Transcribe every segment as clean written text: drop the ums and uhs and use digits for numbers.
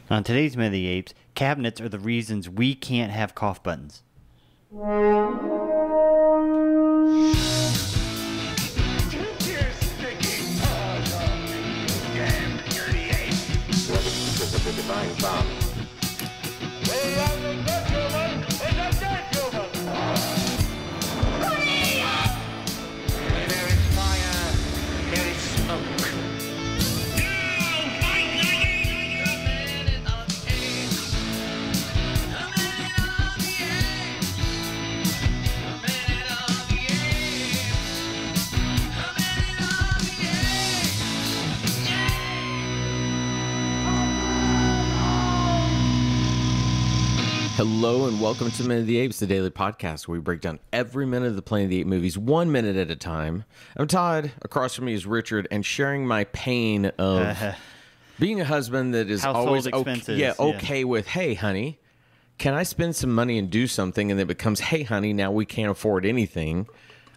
On today's MotA-Apes, cabinets are the reasons we can't have cough buttons. Hello and welcome to MotA-Apes, the daily podcast where we break down every minute of the Planet of the Apes movies, 1 minute at a time. I'm Todd. Across from me is Richard, and sharing my pain of being a husband that is Household always expenses, okay with, hey, honey, can I spend some money and do something? And then it becomes, hey, honey, now we can't afford anything.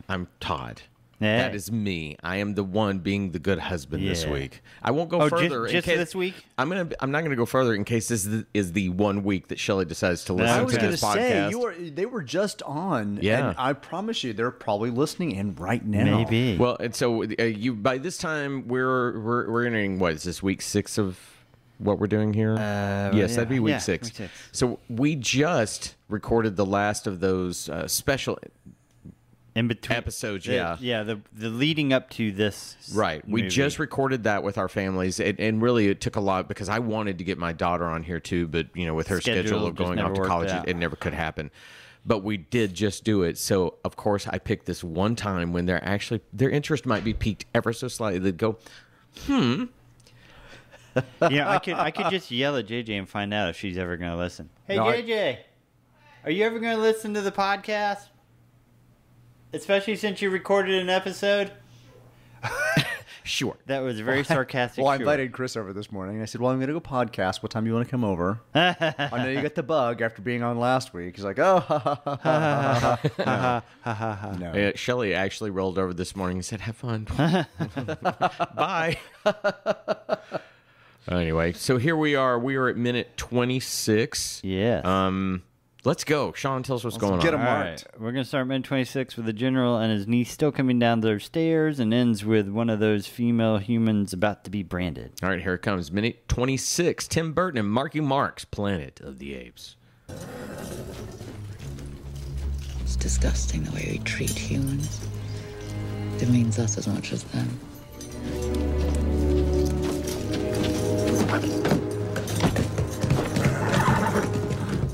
I'm Todd. Yeah. That is me. I am the one being the good husband this week. I won't go further. Just this week? I'm not going to go further in case this is the 1 week that Shelley decides to listen I was to going to this podcast. say they were just on, Yeah. and I promise you, they're probably listening in right now. Maybe. Well, and so you by this time we're entering what is this week 6 of what we're doing here? Yes, that'd be week 6. Week 6. So we just recorded the last of those special In between episodes. The leading up to this. Right. We movie. just recorded that with our families, and really it took a lot because I wanted to get my daughter on here too, but with her schedule of just going never off to worked college, out. it never could happen. But we did just do it. So of course I picked this one time when their interest might be piqued ever so slightly. They'd go, I could just yell at JJ and find out if she's ever going to listen. Hey, No, JJ, are you ever going to listen to the podcast? Especially since you recorded an episode? sure. That was very sarcastic. Well, I sure. invited Chris over this morning. I said, well, I'm going to go podcast. What time do you want to come over? I know you got the bug after being on last week. He's like, oh, ha, ha, ha, ha, ha. No. Shelley actually rolled over this morning and said, have fun. Bye. Anyway, so here we are. We are at minute 26. Yes. Let's go. Sean, tell us what's going get on. him All marked. right. We're going to start minute 26 with the general and his niece still coming down their stairs and ends with one of those female humans about to be branded. All right, here it comes. Minute 26. Tim Burton and Marky Mark's Planet of the Apes. It's disgusting the way we treat humans. It means us as much as them.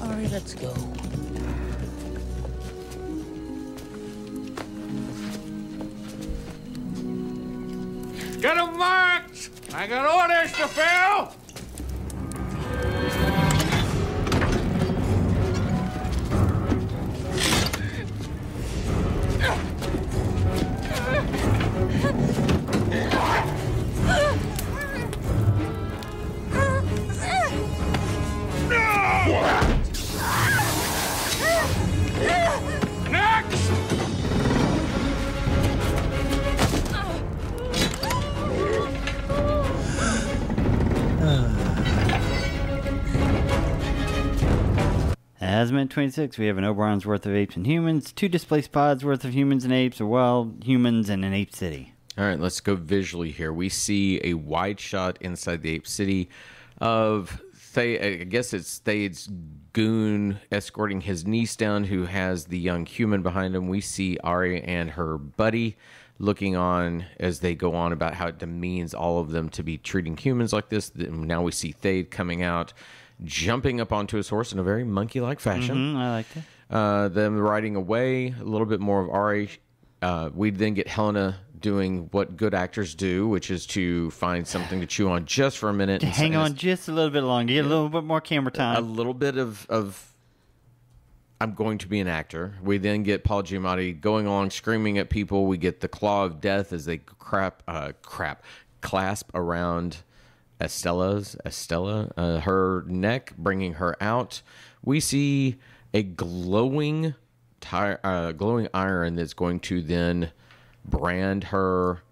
All right, let's go. Get 'em marked! I got orders to fill! Next! As minute 26, we have an Oberon's worth of apes and humans, 2 displaced pods worth of humans and apes, or well, humans in an ape city. All right, let's go visually here. We see a wide shot inside the ape city of, I guess it's Thade's goon escorting his niece down, who has the young human behind him. We see Ari and her buddy looking on as they go on about how it demeans all of them to be treating humans like this. Now we see Thade coming out, jumping up onto his horse in a very monkey-like fashion. I like that. Them riding away, a little bit more of Ari. We then get Helena doing what good actors do, which is to find something to chew on just for a minute. To hang on just a little bit longer, get a little bit more camera A time. little bit of I'm going to be an actor. We then get Paul Giamatti going along screaming at people. We get the claw of death as they clasp around Estella, her neck, bringing her out. We see a glowing iron that's going to then brand her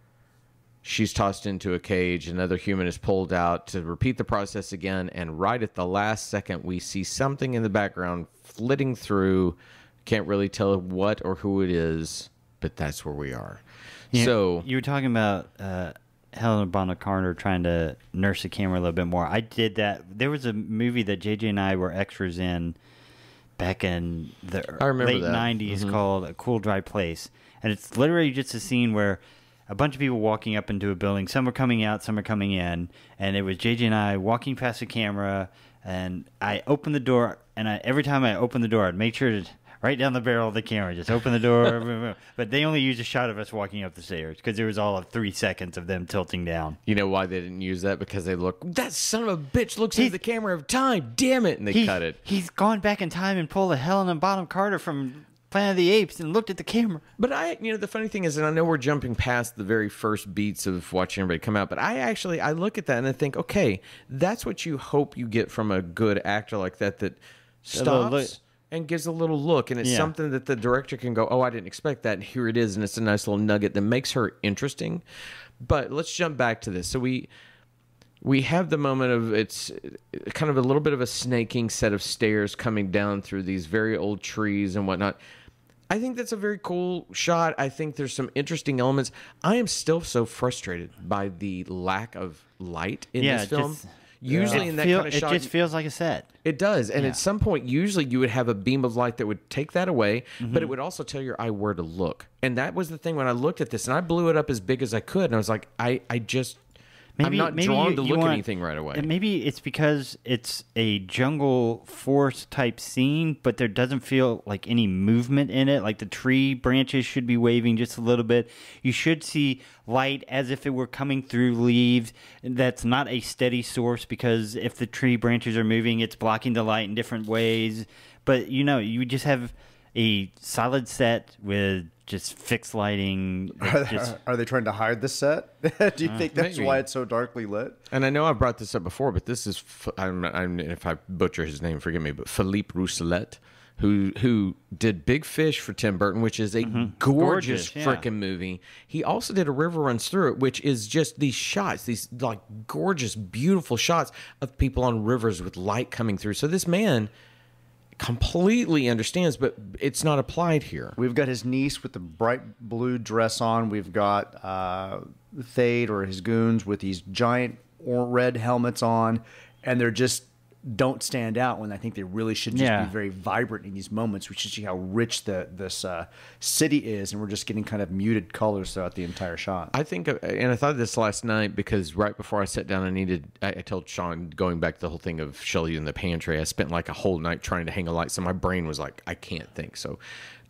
She's tossed into a cage. Another human is pulled out to repeat the process again. And right at the last second, we see something in the background flitting through. Can't really tell what or who it is, but that's where we are. Yeah, So you were talking about Helena Bonham Carter trying to nurse the camera a little bit more. I did that. There was a movie that JJ and I were extras in back in the late 90s called A Cool Dry Place. And it's literally just a scene where a bunch of people walking up into a building. Some are coming out, some are coming in. And it was JJ and I walking past the camera. And I opened the door. And every time I opened the door, I'd make sure to right down the barrel of the camera, just open the door. But they only used a shot of us walking up the stairs because there was all of 3 seconds of them tilting down. you know why they didn't use that? Because they look, that son of a bitch looks into the camera every time. Damn it. And they cut it. He's gone back in time and pulled a Helena Bonham Carter from Planet of the Apes and looked at the camera. But the funny thing is, and I know we're jumping past the very first beats of watching everybody come out, but I look at that and I think, okay, that's what you hope you get from a good actor like that stops and gives a little look. And it's something that the director can go, oh, I didn't expect that. And here it is. And it's a nice little nugget that makes her interesting. But let's jump back to this. So we have the moment of it's kind of a little bit of a snaking set of stairs coming down through these very old trees and whatnot. I think that's a very cool shot. I think there's some interesting elements. I am still so frustrated by the lack of light in this film. Usually in that kind of shot, it just feels like a set. It does. And at some point, usually you would have a beam of light that would take that away, but it would also tell your eye where to look. And that was the thing when I looked at this, and I blew it up as big as I could. And I was like, I'm not drawn to look at anything right away. Maybe it's because it's a jungle forest type scene, but there doesn't feel like any movement in it. Like the tree branches should be waving just a little bit. You should see light as if it were coming through leaves. That's not a steady source because if the tree branches are moving, it's blocking the light in different ways. But, you just have a solid set with just fixed lighting. Are they trying to hide the set? Do you think that's maybe why it's so darkly lit? And I know I've brought this up before, but this is, if I butcher his name, forgive me, but Philippe Rousselet, who did Big Fish for Tim Burton, which is a gorgeous freaking movie. He also did A River Runs Through It, which is just these shots, these like gorgeous, beautiful shots of people on rivers with light coming through. So this man completely understands, but it's not applied here. We've got his niece with the bright blue dress on. We've got Thade or his goons with these giant red helmets on, and they're just don't stand out when I think they really should just be very vibrant in these moments. We should see how rich this city is, and we're just getting kind of muted colors throughout the entire shot. I think, and I thought of this last night because right before I sat down, I told Sean, going back to the whole thing of Shelly in the pantry, I spent like a whole night trying to hang a light, so my brain was like, I can't think. So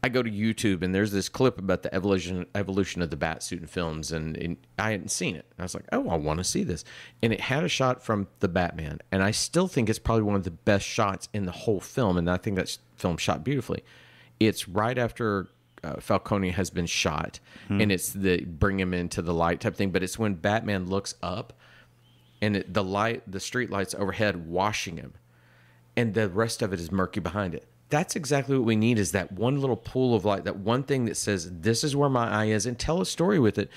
I go to YouTube, and there's this clip about the evolution of the Batsuit in films, and I hadn't seen it. I was like, oh, I want to see this. And it had a shot from the Batman, and I still think it's probably one of the best shots in the whole film, and I think that film shot beautifully. It's right after Falcone has been shot, and it's the bring him into the light type thing, but it's when Batman looks up, and the street lights overhead washing him, and the rest of it is murky behind it. That's exactly what we need, is that one little pool of light, that one thing that says, this is where my eye is, and tell a story with it.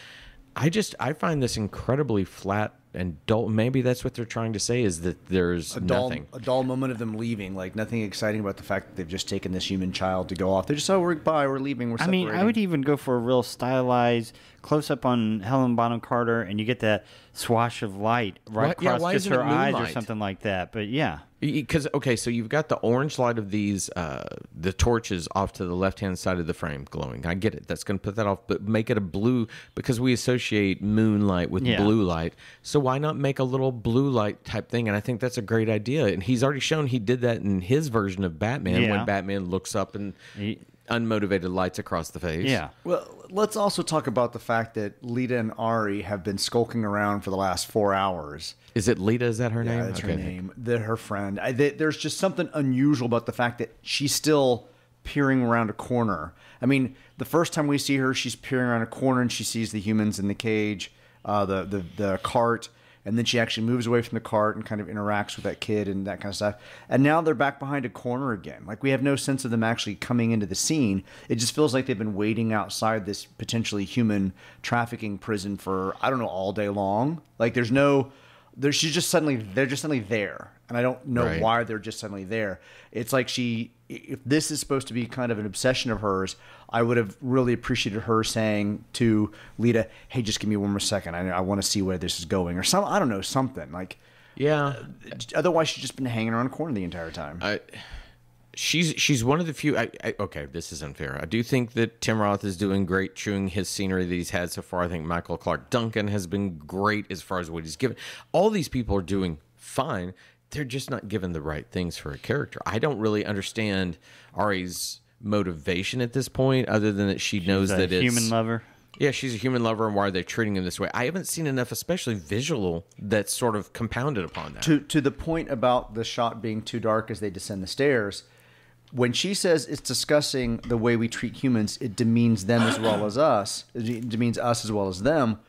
I find this incredibly flat and dull. Maybe that's what they're trying to say, is that there's nothing. A dull moment of them leaving, like nothing exciting about the fact that they've just taken this human child to go off. They're just, we're leaving, we're separating. I would even go for a real stylized close-up on Helen Bonham Carter, and you get that swash of light right across just her eyes or something like that. But yeah. Because, okay, so you've got the orange light of these, the torches off to the left-hand side of the frame glowing. I get it. That's going to put that off, but make it a blue, because we associate moonlight with blue light. So why not make a little blue light type thing? And I think that's a great idea. And he's already shown he did that in his version of Batman, when Batman looks up and unmotivated lights across the face. Yeah. Well, let's also talk about the fact that Lita and Ari have been skulking around for the last 4 hours. Is it Lita? Is that her name? Yeah, that's her name. Her friend. There's just something unusual about the fact that she's still peering around a corner. I mean, the first time we see her, she's peering around a corner and she sees the humans in the cage, the cart, and then she actually moves away from the cart and kind of interacts with that kid and that kind of stuff. And now they're back behind a corner again. Like, we have no sense of them actually coming into the scene. It just feels like they've been waiting outside this potentially human trafficking prison for, I don't know, all day long. Like, they're just suddenly there. And I don't know why they're just suddenly there. It's like if this is supposed to be kind of an obsession of hers, I would have really appreciated her saying to Lita, "Hey, just give me one more second. I want to see where this is going," or I don't know, something like. Yeah. Otherwise, she's just been hanging around a corner the entire time. She's one of the few. Okay, this is unfair. I do think that Tim Roth is doing great, chewing his scenery that he's had so far. I think Michael Clark Duncan has been great as far as what he's given. All these people are doing fine. They're just not given the right things for a character. I don't really understand Ari's motivation at this point, other than that she's knows that it's human lover. Yeah, she's a human lover, and why are they treating him this way? I haven't seen enough, especially visual, that's sort of compounded upon that. To the point about the shot being too dark as they descend the stairs, when she says it's discussing the way we treat humans, it demeans them as well as us. It demeans us as well as them.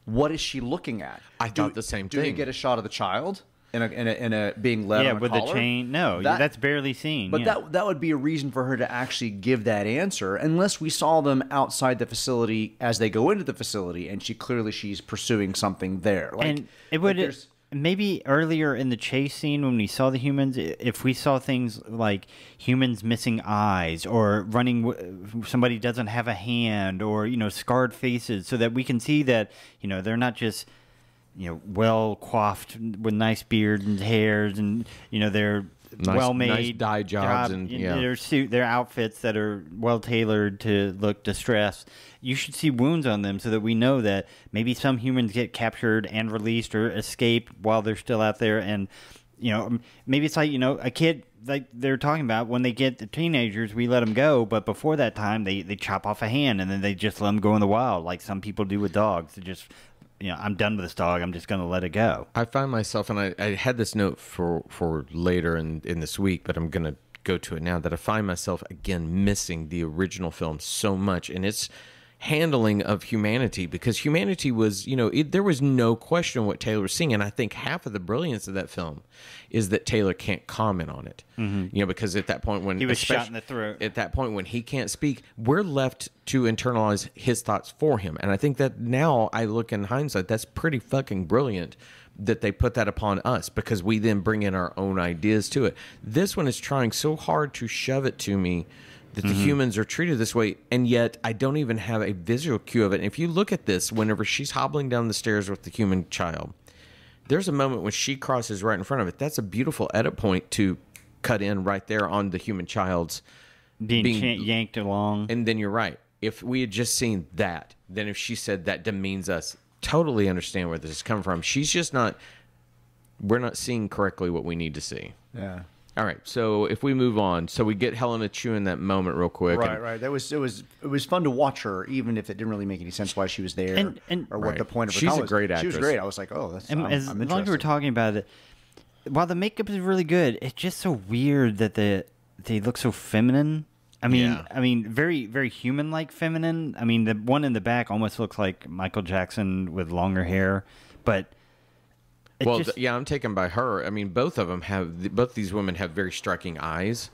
What is she looking at? I thought the same thing. Do we get a shot of the child in a being led on a with collar? the chain? No, that's barely seen. But that would be a reason for her to actually give that answer, unless we saw them outside the facility as they go into the facility, and she's pursuing something there. Like, and it would maybe earlier in the chase scene when we saw the humans, if we saw things like humans missing eyes or running, somebody doesn't have a hand, or scarred faces, so that we can see that they're not just well coiffed with nice beards and hairs, and they're well made, nice dye jobs, and their outfits that are well tailored to look distressed. You should see wounds on them so that we know that maybe some humans get captured and released or escape while they're still out there, and maybe it's like a kid, like they're talking about, when they get the teenagers, we let them go, but before that time they chop off a hand and then they just let them go in the wild, like some people do with dogs. They just I'm done with this dog. I'm just going to let it go. I find myself, and I had this note for later in this week, but I'm going to go to it now, that I find myself, again, missing the original film so much, and its handling of humanity, because humanity was, there was no question what Taylor was seeing, and I think half of the brilliance of that film is that Taylor can't comment on it. Mm-hmm. Because at that point when he was shot in the throat, at that point when he can't speak, we're left to internalize his thoughts for him. And I think that now I look in hindsight, that's pretty fucking brilliant that they put that upon us, because we then bring in our own ideas to it. This one is trying so hard to shove it to me that the humans are treated this way, and yet I don't even have a visual cue of it. And if you look at this, whenever she's hobbling down the stairs with the human child, there's a moment when she crosses right in front of it. That's a beautiful edit point to cut in right there on the human child's being yanked along. And then you're right. If we had just seen that, then if she said that demeans us, totally understand where this is coming from. She's just not, we're not seeing correctly what we need to see. Yeah. All right, so if we move on, so we get Helena chewing that moment real quick. Right. It was fun to watch her, even if it didn't really make any sense why she was there, or what the point of her. She's a great actress. She was great. I was like, oh, that's. I'm as interested. long as we're talking about it, while the makeup is really good, it's just so weird that they look so feminine. I mean, very, very human-like feminine. I mean, the one in the back almost looks like Michael Jackson with longer hair, but. I'm taken by her. I mean, both these women have very striking eyes.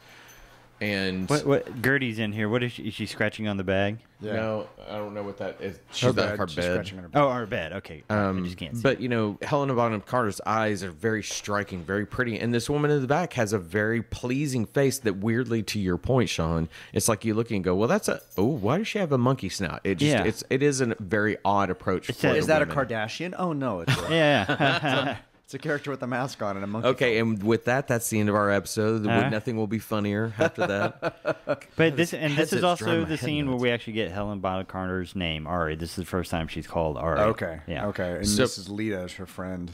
And what Gertie's in here? What is she scratching on the bag? Yeah. No, I don't know what that is. She's at her bed. Scratching on her bed. Oh, her bed. Okay. I just can't see. But Helena Bonham Carter's eyes are very striking, very pretty, and this woman in the back has a very pleasing face. That weirdly, to your point, Sean, it's like you look and go, "Well, why does she have a monkey snout?" It is a very odd approach. Is that a Kardashian? Oh no, it's yeah. It's a character with a mask on and a monkey. Okay, and with that's the end of our episode. Nothing will be funnier after that. But this is also the scene where we actually get Helen Bonham Carter's name, Ari. This is the first time she's called Ari. Okay. Yeah. Okay. And this is Lita as her friend.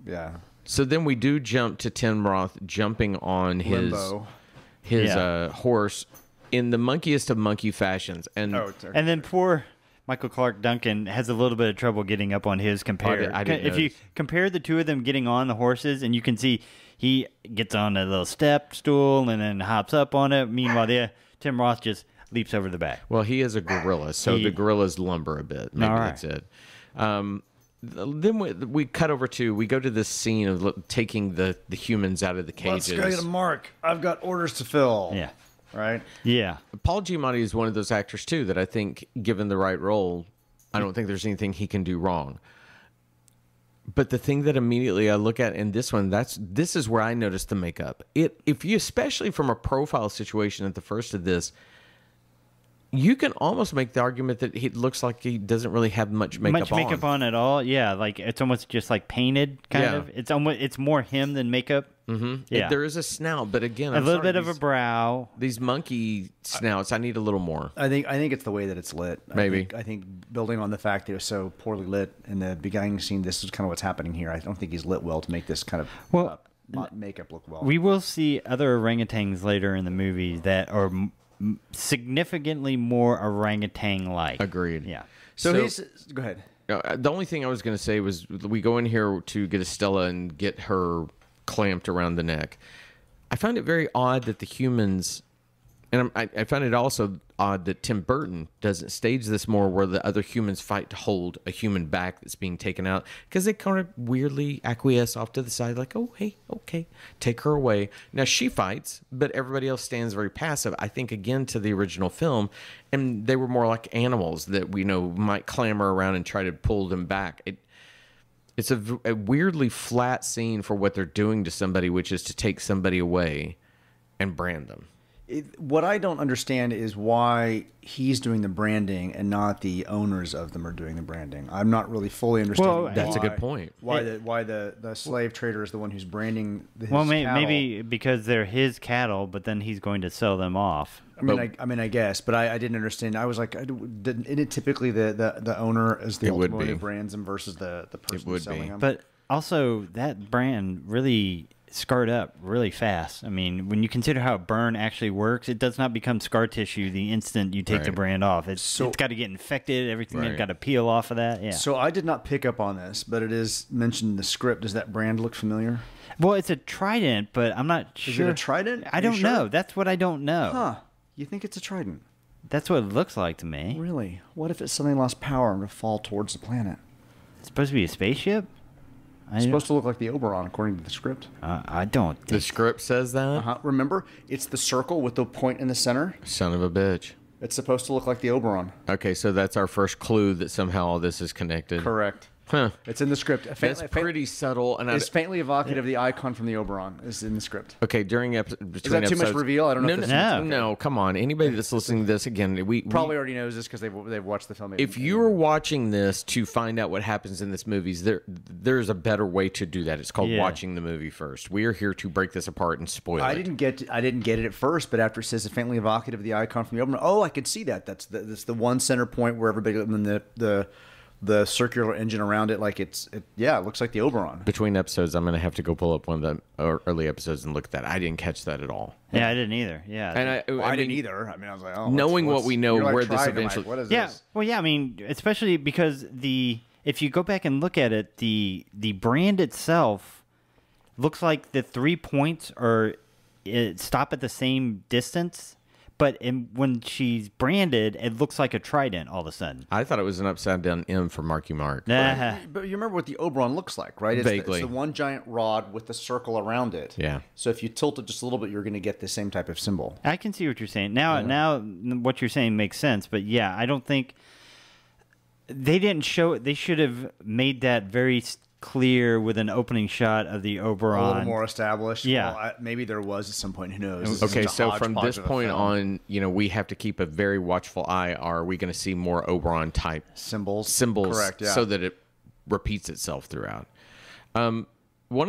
Yeah. So then we do jump to Tim Roth jumping on his horse in the monkiest of monkey fashions, and then poor Michael Clark Duncan has a little bit of trouble getting up on his compare. If you compare the two of them getting on the horses, and you can see he gets on a little step stool and then hops up on it. Meanwhile, Tim Roth just leaps over the back. Well, he is a gorilla, so the gorillas lumber a bit. Maybe that's it. then we cut over to, we go to this scene of taking the humans out of the cages. Let's go get a Mark. I've got orders to fill. Yeah. Right? Yeah. Paul Giamatti is one of those actors, too, that I think, given the right role, I don't think there's anything he can do wrong. But the thing that immediately I look at in this one, this is where I noticed the makeup. If you, especially from a profile situation at the first of this, you can almost make the argument that he looks like he doesn't really have much makeup on at all. Yeah, like it's almost just like painted kind of. It's more him than makeup. Mm-hmm. Yeah, there is a snout, but again, a little bit of a brow. These monkey snouts, I need a little more. I think it's the way that it's lit. Maybe I think building on the fact that it was so poorly lit in the beginning scene, this is kind of what's happening here. I don't think he's lit well to make this kind of makeup look well. We will see other orangutans later in the movie that are significantly more orangutan-like. Agreed. Yeah. So go ahead. The only thing I was going to say was we go in here to get Estella and get her clamped around the neck. I find it very odd that the humans, and I find it also odd that Tim Burton doesn't stage this more where the other humans fight to hold a human back that's being taken out, because they kind of weirdly acquiesce off to the side like, oh, hey, okay, take her away. Now she fights, but everybody else stands very passive. I think, again, to the original film, and they were more like animals that we know might clamor around and try to pull them back. It's a weirdly flat scene for what they're doing to somebody, which is to take somebody away and brand them. What I don't understand is why he's doing the branding and not the owners of them are doing the branding. I'm not really fully understanding. Well, that's a good point. Why the slave trader is the one who's branding his cattle. Maybe because they're his cattle, but then he's going to sell them off. I guess, but I didn't understand. I was like, isn't it typically the owner is the ultimate one who brands them versus the person selling them? But also, that brand really scarred up really fast. I mean, when you consider how a burn actually works, it does not become scar tissue the instant you take the brand off. It's got to get infected. Everything got to peel off of that. Yeah. So I did not pick up on this, but it is mentioned in the script. Does that brand look familiar? Well, it's a trident, but I'm not sure. Is it a trident? I don't know. That's what I don't know. Huh. You think it's a trident? That's what it looks like to me. Really? What if it's suddenly lost power and will fall towards the planet? It's supposed to be a spaceship? It's supposed to look like the Oberon, according to the script. I don't think the script says that? Remember, it's the circle with the point in the center. Son of a bitch. It's supposed to look like the Oberon. Okay, so that's our first clue that somehow all this is connected. Correct. Huh. It's in the script. That's pretty subtle. And it's faintly evocative of the icon from the Oberon. Is in the script. Okay, between is that too much reveal? I don't know. No, come on. Anybody that's listening to this, again, we probably already knows this because they've watched the film. If you're watching this to find out what happens in this movie, there's a better way to do that. It's called watching the movie first. We are here to break this apart and spoil it. I didn't get it at first, but after it says faintly evocative of the icon from the Oberon, I could see that. That's the one center point where everybody and the circular engine around it, like it looks like the Oberon. Between episodes, I'm going to have to go pull up one of the early episodes and look at that. I didn't catch that at all. Yeah, I didn't either. Yeah, and I didn't either. I mean, I was like, knowing what we know, where this eventually. What is this? This? Well, yeah. I mean, especially because if you go back and look at it, the brand itself looks like the 3 points stop at the same distance. But when she's branded, it looks like a trident all of a sudden. I thought it was an upside-down M for Marky Mark. But you remember what the Oberon looks like, right? Vaguely. It's the one giant rod with the circle around it. Yeah. So if you tilt it just a little bit, you're going to get the same type of symbol. I can see what you're saying. Now what you're saying makes sense. But yeah, I don't think they didn't show it. They should have made that very clear with an opening shot of the Oberon. A little more established. Yeah. Well, maybe there was at some point. Who knows? Okay, so from this point on, we have to keep a very watchful eye. Are we going to see more Oberon type symbols? Correct, yeah. So that it repeats itself throughout. One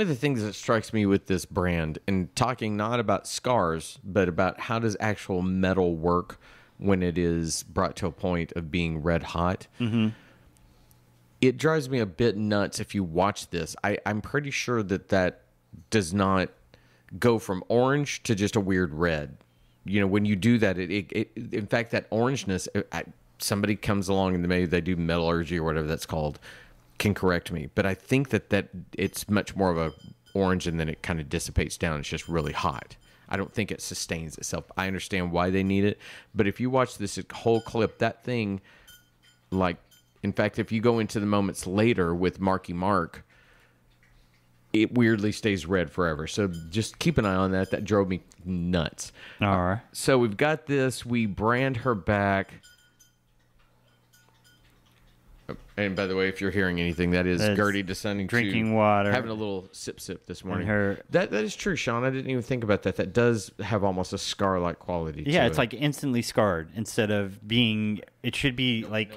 of the things that strikes me with this brand, and talking not about scars, but about how does actual metal work when it is brought to a point of being red hot. Mm-hmm. It drives me a bit nuts if you watch this. I'm pretty sure that does not go from orange to just a weird red. When you do that, it in fact, that orangeness, somebody comes along and maybe they do metallurgy or whatever that's called, can correct me. But I think that it's much more of a orange and then it kind of dissipates down. It's just really hot. I don't think it sustains itself. I understand why they need it. But if you watch this whole clip, that thing, like, In fact, if you go into the moments later with Marky Mark, it weirdly stays red forever. So just keep an eye on that. That drove me nuts. All right. So we've got this. We brand her back. And by the way, if you're hearing anything, that's Gertie descending drinking water, having a little sip this morning. Her, that is true, Sean. I didn't even think about that. That does have almost a scar-like quality. Yeah, to it's it. like instantly scarred instead of being. It should be like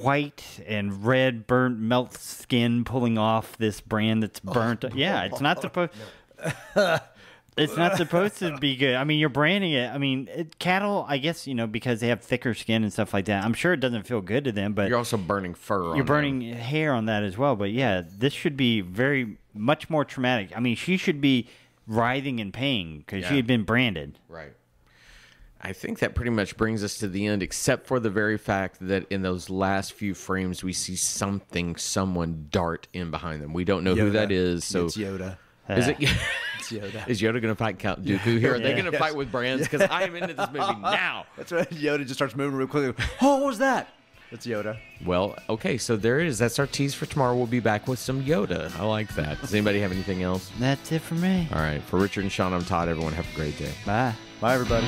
white and red, burnt, melt skin pulling off this brand that's burnt. Yeah, it's not supposed. It's not supposed to be good. I mean, you're branding it. I mean, cattle, I guess, because they have thicker skin and stuff like that. I'm sure it doesn't feel good to them, but you're also burning fur. You're burning hair on that as well. But yeah, this should be much more traumatic. I mean, she should be writhing in pain because she had been branded. Right. I think that pretty much brings us to the end, except for the very fact that in those last few frames, we see someone dart in behind them. We don't know who that is. So it's Yoda. Is it? It's Yoda. Is Yoda going to fight Count Dooku here? Are they going to fight with brands? Because I am into this movie now. That's right. Yoda just starts moving real quickly. Oh, what was that? It's Yoda. Well, okay, so there it is. That's our tease for tomorrow. We'll be back with some Yoda. I like that. Does anybody have anything else? That's it for me. All right. For Richard and Sean, I'm Todd. Everyone have a great day. Bye. Bye, everybody.